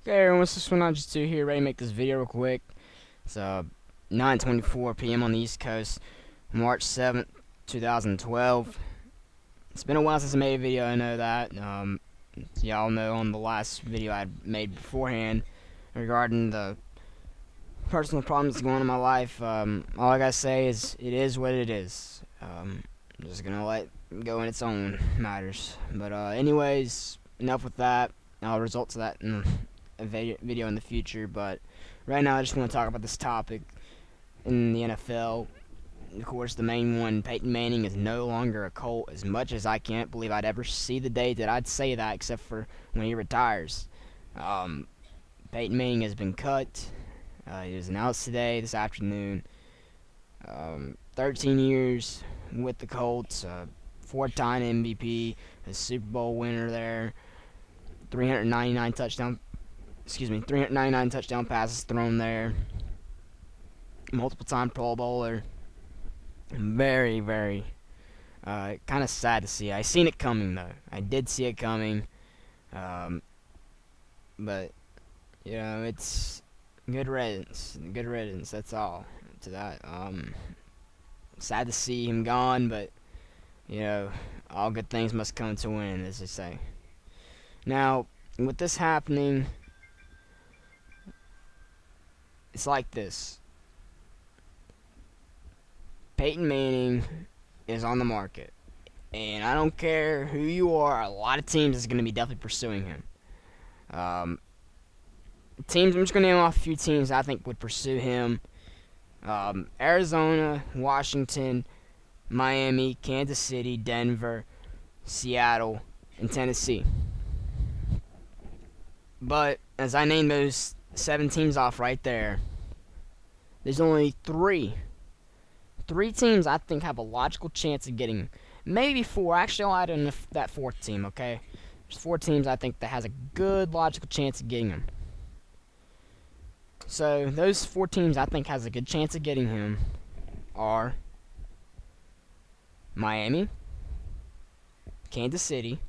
Okay, everyone, this is 192 here, ready to make this video real quick. It's 9:24 p.m. on the East Coast, March 7th, 2012. It's been a while since I made a video, I know that. Y'all know on the last video I made beforehand regarding the personal problems going on in my life, all I gotta say is it is what it is. I'm just gonna let it go in its own matters. But anyways, enough with that. I'll result to that in a video in the future, but right now I just want to talk about this topic in the NFL. Of course, the main one, Peyton Manning is no longer a Colt, as much as I can't believe I'd ever see the day that I'd say that, except for when he retires. Peyton Manning has been cut. He was announced this afternoon. 13 years with the Colts, 4-time MVP, a Super Bowl winner there, 399 touchdown passes thrown there, multiple-time Pro Bowler. Very, very kind of sad to see. I seen it coming, though. I did see it coming, but you know, it's good riddance. Good riddance. That's all to that. Sad to see him gone, but you know, all good things must come to an end, as they say. Now, with this happening, it's like this. Peyton Manning is on the market, and I don't care who you are, a lot of teams is going to be definitely pursuing him. Teams, I'm just going to name off a few teams I think would pursue him. Arizona, Washington, Miami, Kansas City, Denver, Seattle, and Tennessee. But as I named those 7 teams off right there, there's only three teams I think have a logical chance of getting him. Maybe 4. Actually, I'll add in that 4th team, okay? There's 4 teams I think that has a good logical chance of getting him. So those 4 teams I think has a good chance of getting him are Miami, Kansas City,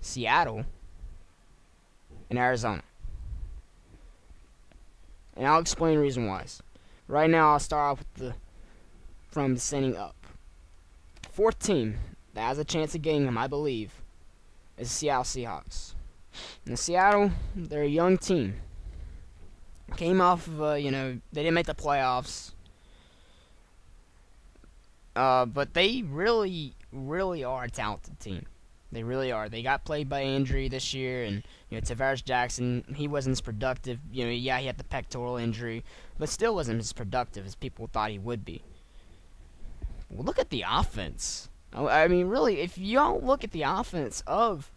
Seattle, and Arizona. And I'll explain the reason why. Right now, I'll start off with from descending up. 4th team that has a chance of getting him, I believe, is the Seattle Seahawks. Now, Seattle, they're a young team. Came off of, they didn't make the playoffs. But they really, really are a talented team. They really are. They got played by injury this year, and Tavares Jackson, he wasn't as productive. Yeah, he had the pectoral injury, but still wasn't as productive as people thought he would be. Well, look at the offense. I mean, really, if you don't look at the offense of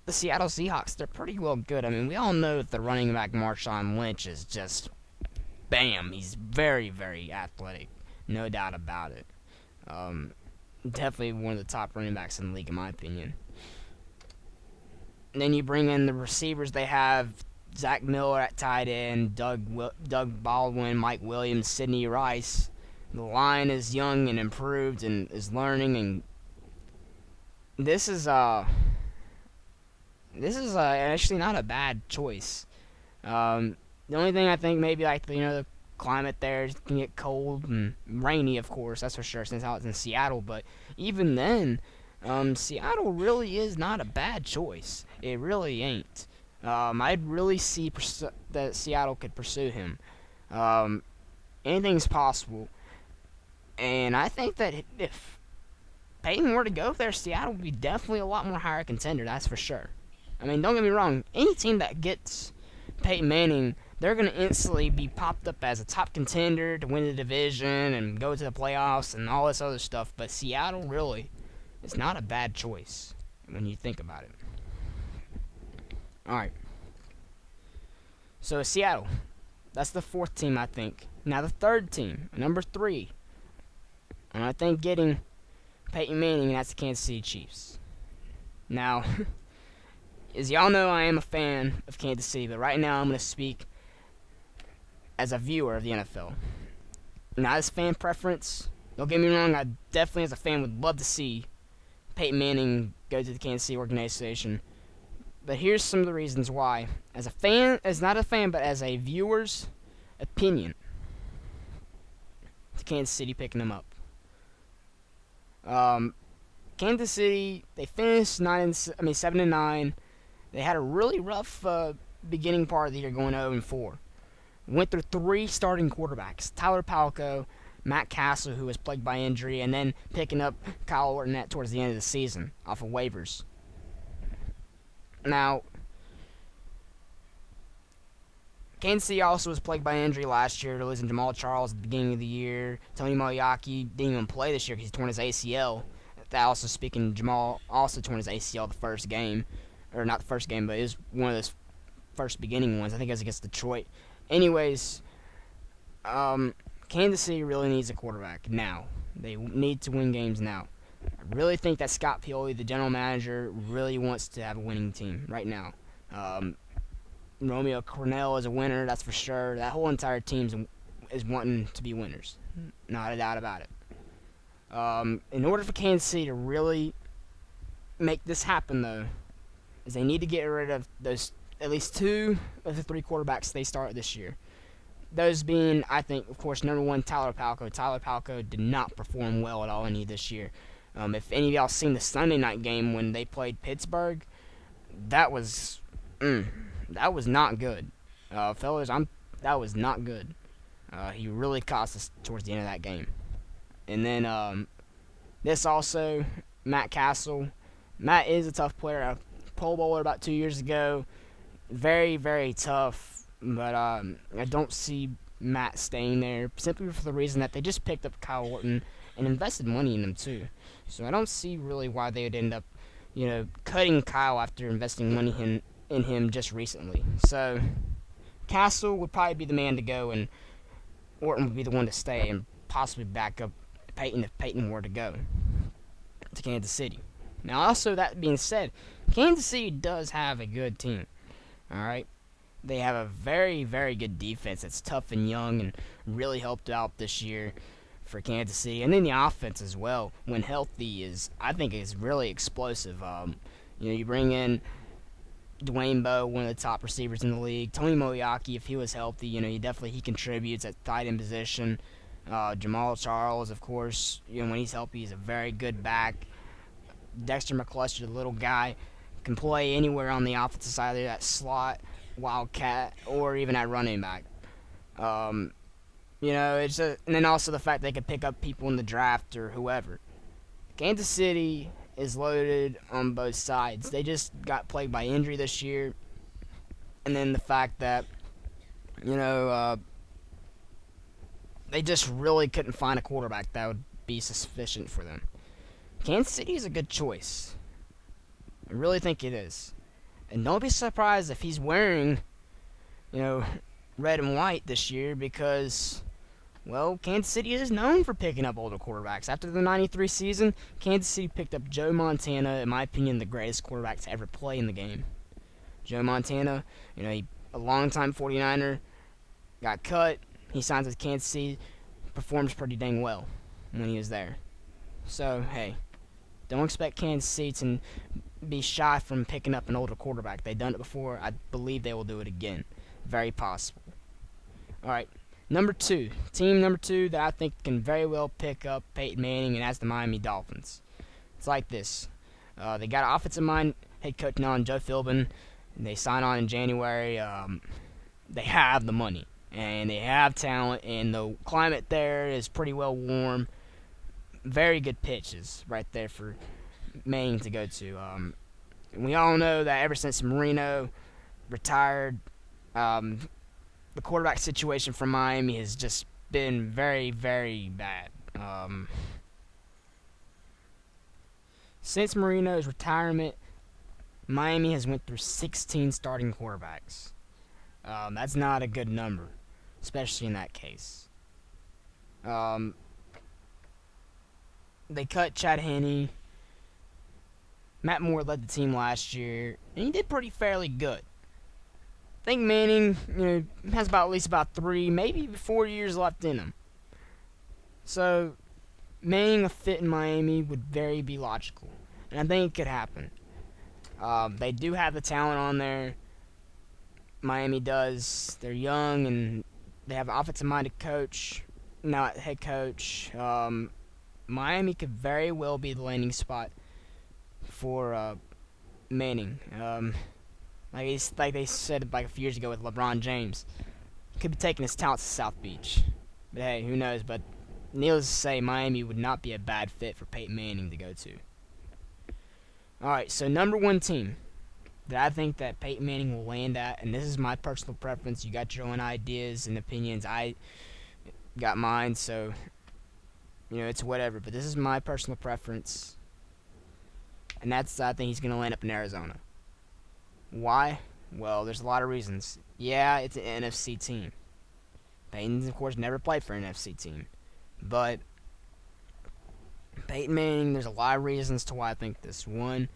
the Seattle Seahawks, they're pretty well good. I mean, we all know that the running back Marshawn Lynch is just bam. He's very, very athletic, no doubt about it. Definitely one of the top running backs in the league, in my opinion. And then you bring in the receivers. They have Zach Miller at tight end, Doug Baldwin, Mike Williams, Sidney Rice. The line is young and improved and is learning, and this is actually not a bad choice. The only thing I think maybe the climate there can get cold and rainy, of course, that's for sure, since how it's in Seattle. But even then, Seattle really is not a bad choice. It really ain't. I'd really see that Seattle could pursue him. Anything's possible. And I think that if Peyton were to go there, Seattle would be definitely a lot more higher contender, that's for sure. I mean, don't get me wrong, any team that gets Peyton Manning, they're going to instantly be popped up as a top contender to win the division and go to the playoffs and all this other stuff. But Seattle really is not a bad choice when you think about it. Alright. So Seattle, that's the 4th team, I think. Now the 3rd team, number 3. And I think getting Peyton Manning, that's the Kansas City Chiefs. Now, as y'all know, I am a fan of Kansas City, but right now I'm going to speak as a viewer of the NFL. Not as fan preference. Don't get me wrong, I definitely as a fan would love to see Peyton Manning go to the Kansas City organization. But here's some of the reasons why. As a fan, as not a fan, but as a viewer's opinion, to Kansas City picking them up. Kansas City, they finished 7-9. They had a really rough beginning part of the year, going 0-4. Went through 3 starting quarterbacks: Tyler Palko, Matt Castle, who was plagued by injury, and then picking up Kyle Orton towards the end of the season off of waivers. Now, Kansas City also was plagued by injury last year, losing Jamal Charles at the beginning of the year. Tony Moyaki didn't even play this year because he torn his ACL. That also speaking, Jamal also torn his ACL the first game. Or not the first game, but it was one of those first beginning ones. I think it was against Detroit. Anyways, Kansas City really needs a quarterback now. They need to win games now. I really think that Scott Pioli, the general manager, really wants to have a winning team right now. Romeo Cornell is a winner, that's for sure. That whole entire team is wanting to be winners. Not a doubt about it. In order for Kansas City to really make this happen, though, is they need to get rid of those at least 2 of the 3 quarterbacks they started this year. Those being, I think, of course, number 1, Tyler Palko. Tyler Palko did not perform well at all any this year. If any of y'all seen the Sunday night game when they played Pittsburgh, that was not good. Fellas, that was not good. He really cost us towards the end of that game. And then this also, Matt Castle. Matt is a tough player. A Pro Bowler about 2 years ago. Very, very tough. But I don't see Matt staying there, simply for the reason that they just picked up Kyle Orton and invested money in him too. So I don't see really why they would end up, cutting Kyle after investing money in him just recently. So Castle would probably be the man to go, and Orton would be the one to stay and possibly back up Peyton if Peyton were to go to Kansas City. Now, also, that being said, Kansas City does have a good team. Alright? They have a very, very good defense that's tough and young and really helped out this year for Kansas City. And then the offense as well, when healthy, I think is really explosive. You bring in Dwayne Bowe, one of the top receivers in the league. Tony Moyaki, if he was healthy, he contributes at tight end position. Jamal Charles, of course, when he's healthy, he's a very good back. Dexter McCluster, the little guy, can play anywhere on the offensive side, either that slot, wildcat, or even at running back. And then also the fact they could pick up people in the draft or whoever. Kansas City is loaded on both sides. They just got plagued by injury this year, and then the fact that they just really couldn't find a quarterback that would be sufficient for them. Kansas City is a good choice. I really think it is. And don't be surprised if he's wearing, red and white this year, because, well, Kansas City is known for picking up older quarterbacks. After the 93 season, Kansas City picked up Joe Montana, in my opinion, the greatest quarterback to ever play in the game. Joe Montana, a longtime 49er, got cut. He signs with Kansas City, performs pretty dang well when he was there. So, hey, don't expect Kansas City to be shy from picking up an older quarterback. They've done it before. I believe they will do it again. Very possible. Alright, team number 2 that I think can very well pick up Peyton Manning, and that's the Miami Dolphins. It's like this. They got an offensive mind head coach now, Joe Philbin. They sign on in January. They have the money, and they have talent, and the climate there is pretty well warm. Very good pitches right there for Manning to go to. We all know that ever since Marino retired, the quarterback situation for Miami has just been very, very bad. Since Marino's retirement, Miami has went through 16 starting quarterbacks. That's not a good number, especially in that case. They cut Chad Henne. Matt Moore led the team last year, and he did pretty fairly good. I think Manning, has at least 3, maybe 4 years left in him. So, Manning a fit in Miami would very be logical, and I think it could happen. They do have the talent on there. Miami does. They're young and they have an offensive-minded coach, not head coach. Miami could very well be the landing spot for Manning. Like they said like a few years ago with LeBron James, could be taking his talents to South Beach. But hey, who knows? But needless to say, Miami would not be a bad fit for Peyton Manning to go to. Alright, so number one team that I think that Peyton Manning will land at, and this is my personal preference. You got your own ideas and opinions. I got mine, so you know, it's whatever. But this is my personal preference, and that's I think he's going to land up in Arizona. Why? Well, there's a lot of reasons. Yeah, it's an NFC team. Peyton's, of course, never played for an NFC team. But Peyton Manning, there's a lot of reasons to why I think this. One,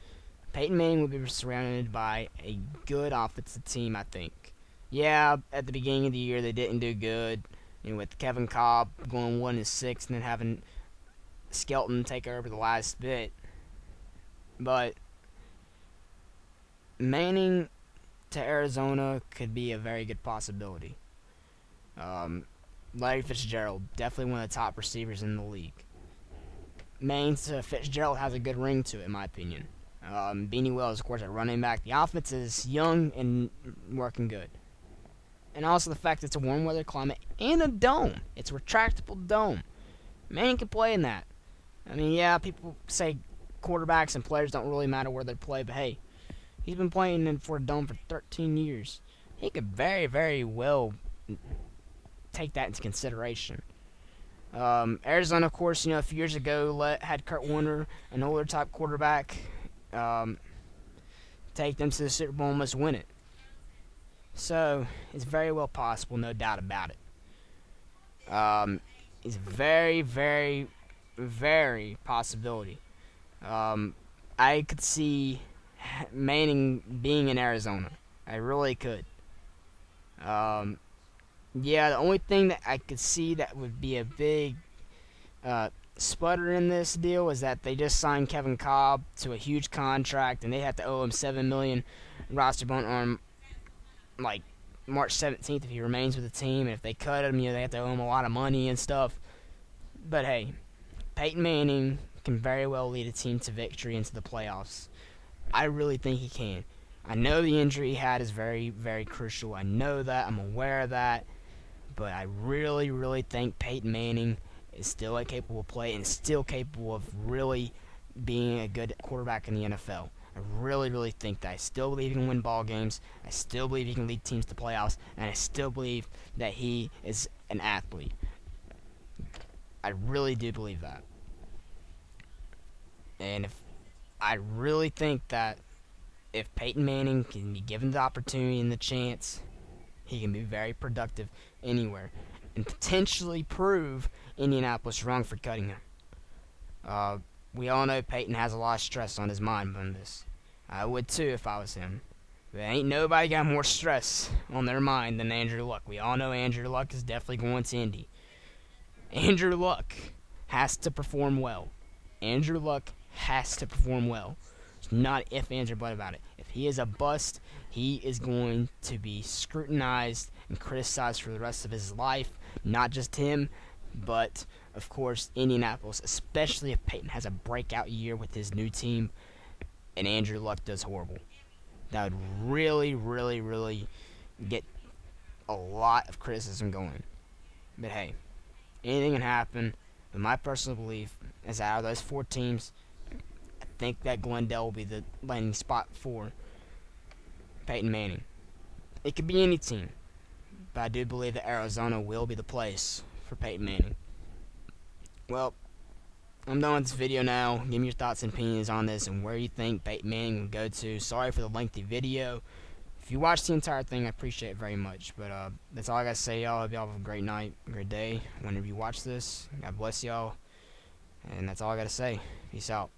Peyton Manning will be surrounded by a good offensive team, I think. Yeah, at the beginning of the year, they didn't do good. You know, with Kevin Cobb going 1-6 and then having Skelton take over the last bit. But Manning to Arizona could be a very good possibility. Larry Fitzgerald, definitely one of the top receivers in the league. Manning to Fitzgerald has a good ring to it, in my opinion. Beanie Wells, of course, at running back. The offense is young and working good. And also the fact that it's a warm weather climate and a dome. It's a retractable dome. Manning can play in that. I mean, yeah, people say quarterbacks and players don't really matter where they play, but hey, he's been playing for a dome for 13 years. He could very, very well take that into consideration. Arizona, of course, you know, a few years ago had Kurt Warner, an older type quarterback, take them to the Super Bowl and almost win it. So it's very well possible, no doubt about it. It's very, very, very possibility. I could see Manning being in Arizona. I really could. Yeah, the only thing that I could see that would be a big sputter in this deal is that they just signed Kevin Cobb to a huge contract, and they have to owe him $7 million roster bone on like March 17th if he remains with the team, and if they cut him, you know, they have to owe him a lot of money and stuff. But hey, Peyton Manning can very well lead a team to victory into the playoffs. I really think he can. I know the injury he had is very, very crucial. I know that. I'm aware of that. But I really, really think Peyton Manning is still a capable player and still capable of really being a good quarterback in the NFL. I really, really think that. I still believe he can win ball games. I still believe he can lead teams to playoffs. And I still believe that he is an athlete. I really do believe that. And I really think that if Peyton Manning can be given the opportunity and the chance, he can be very productive anywhere and potentially prove Indianapolis wrong for cutting him. We all know Peyton has a lot of stress on his mind from this. I would too if I was him. But ain't nobody got more stress on their mind than Andrew Luck. We all know Andrew Luck is definitely going to Indy. Andrew Luck has to perform well. Andrew Luck has to perform well. There's not if, ands, or but about it. If he is a bust, he is going to be scrutinized and criticized for the rest of his life. Not just him, but, of course, Indianapolis, especially if Peyton has a breakout year with his new team and Andrew Luck does horrible. That would really, really, really get a lot of criticism going. But hey, anything can happen. But my personal belief is that out of those four teams, I think that Glendale will be the landing spot for Peyton Manning. It could be any team, but I do believe that Arizona will be the place for Peyton Manning. Well, I'm done with this video now. Give me your thoughts and opinions on this and where you think Peyton Manning will go to. Sorry for the lengthy video. If you watched the entire thing, I appreciate it very much. But that's all I got to say, y'all. Hope y'all have a great night, great day whenever you watch this. God bless y'all. And that's all I got to say. Peace out.